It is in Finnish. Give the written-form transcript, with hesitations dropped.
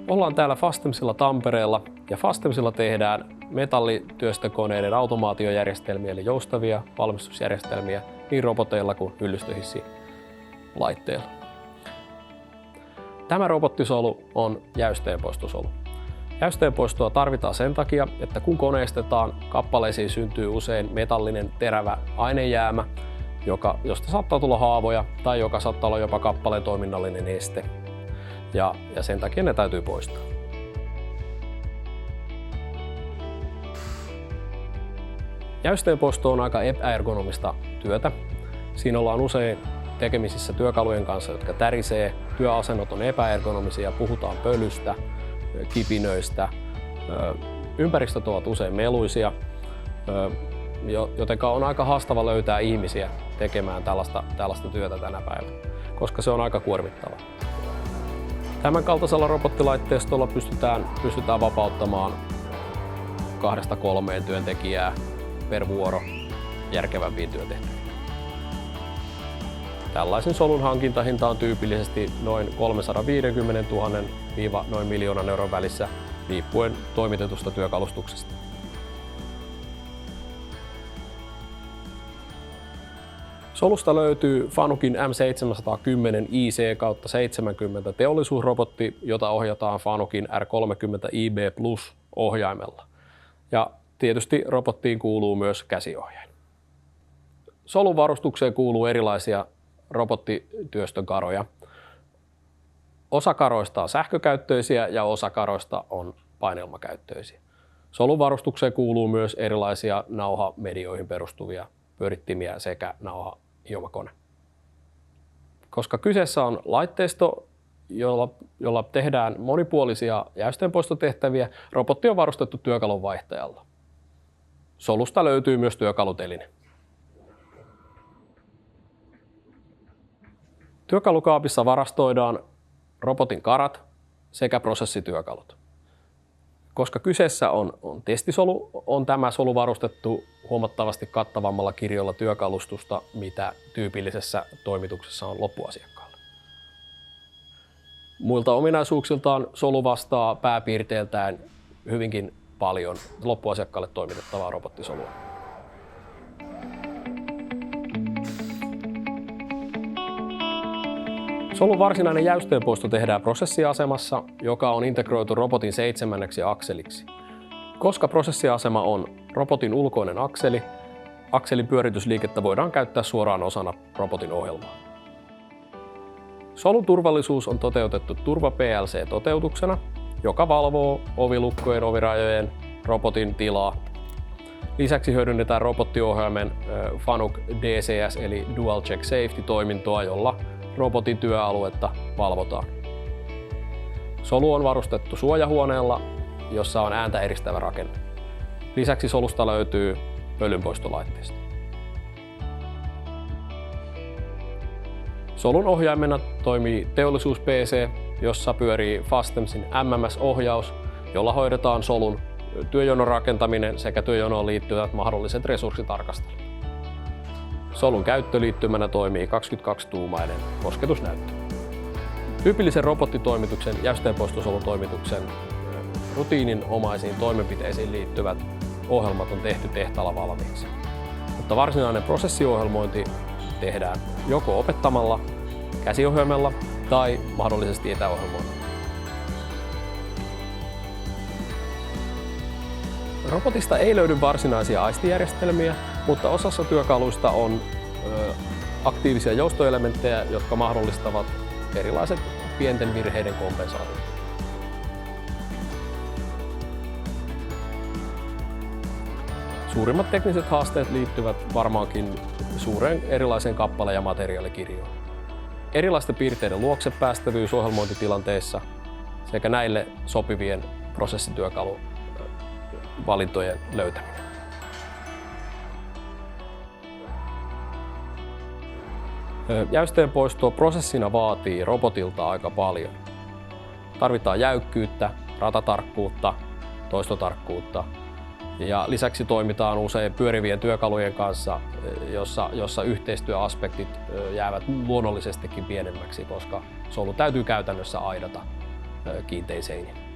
Ollaan täällä Fastemsilla Tampereella ja Fastemsilla tehdään metallityöstökoneiden automaatiojärjestelmiä eli joustavia valmistusjärjestelmiä niin roboteilla kuin hyllystöhissilaitteilla. Tämä robottisolu on jäysteenpoistosolu. Jäysteenpoistoa tarvitaan sen takia, että kun koneistetaan, kappaleisiin syntyy usein metallinen terävä ainejäämä, josta saattaa tulla haavoja tai joka saattaa olla jopa kappaleen toiminnallinen este. Ja sen takia ne täytyy poistaa. Jäysteenpoisto on aika epäergonomista työtä. Siinä ollaan usein tekemisissä työkalujen kanssa, jotka tärisee, työasennot on epäergonomisia, puhutaan pölystä, kipinöistä. Ympäristöt ovat usein meluisia, joten on aika haastava löytää ihmisiä tekemään tällaista työtä tänä päivänä, koska se on aika kuormittavaa. Tämän kaltaisella robottilaitteistolla pystytään vapauttamaan 2-3 työntekijää per vuoro järkevämpiin työtehtäviin. Tällaisen solun hankintahinta on tyypillisesti noin 350 000 – noin 1 000 000 euron välissä riippuen toimitetusta työkalustuksesta. Solusta löytyy Fanucin M710 IC/70 teollisuusrobotti, jota ohjataan Fanucin R30 IB Plus ohjaimella. Ja tietysti robottiin kuuluu myös käsiohjain. Solun varustukseen kuuluu erilaisia robottityöstön karoja. Osa karoista on sähkökäyttöisiä ja osa karoista on painelmakäyttöisiä. Solun varustukseen kuuluu myös erilaisia nauhamedioihin perustuvia pyörittimiä sekä nauhailmakone. Koska kyseessä on laitteisto, jolla tehdään monipuolisia jäysteenpoistotehtäviä, robotti on varustettu työkalunvaihtajalla. Solusta löytyy myös työkaluteline. Työkalukaapissa varastoidaan robotin karat sekä prosessityökalut. Koska kyseessä on testisolu, on tämä solu varustettu huomattavasti kattavammalla kirjolla työkalustusta, mitä tyypillisessä toimituksessa on loppuasiakkaalle. Muilta ominaisuuksiltaan solu vastaa pääpiirteiltään hyvinkin paljon loppuasiakkaalle toimitettavaa robottisolua. Solun varsinainen jäysteenpoisto tehdään prosessiasemassa, joka on integroitu robotin 7. akseliksi. Koska prosessiasema on robotin ulkoinen akseli, akselin pyöritysliikettä voidaan käyttää suoraan osana robotin ohjelmaa. Solun turvallisuus on toteutettu Turva PLC-toteutuksena, joka valvoo ovilukkojen, ovirajojen, robotin tilaa. Lisäksi hyödynnetään robottiohjaimen Fanuc DCS eli Dual Check Safety-toimintoa, jolla robotin työaluetta valvotaan. Solu on varustettu suojahuoneella, jossa on ääntä eristävä rakenne. Lisäksi solusta löytyy pölynpoistolaitteisto. Solun ohjaimena toimii teollisuus PC, jossa pyörii Fastemsin MMS-ohjaus, jolla hoidetaan solun työjonon rakentaminen sekä työjonoon liittyvät mahdolliset resurssitarkastelut. Solun käyttöliittymänä toimii 22-tuumainen kosketusnäyttö. Tyypillisen robottitoimituksen, jäysteenpoistosolutoimituksen rutiininomaisiin toimenpiteisiin liittyvät ohjelmat on tehty tehtaalla valmiiksi. Mutta varsinainen prosessiohjelmointi tehdään joko opettamalla, käsiohjelmella tai mahdollisesti etäohjelmoinnilla. Robotista ei löydy varsinaisia aistijärjestelmiä, mutta osassa työkaluista on aktiivisia joustoelementtejä, jotka mahdollistavat erilaiset pienten virheiden kompensaatiot. Suurimmat tekniset haasteet liittyvät varmaankin suureen erilaiseen kappale- ja materiaalikirjoon. Erilaisten piirteiden luoksepäästävyys ohjelmointitilanteissa sekä näille sopivien prosessityökaluvalintojen löytäminen. Jäysteenpoisto prosessina vaatii robotilta aika paljon. Tarvitaan jäykkyyttä, ratatarkkuutta, toistotarkkuutta ja lisäksi toimitaan usein pyörivien työkalujen kanssa, jossa yhteistyöaspektit jäävät luonnollisestikin pienemmäksi, koska solu täytyy käytännössä aidata kiintein seiniin.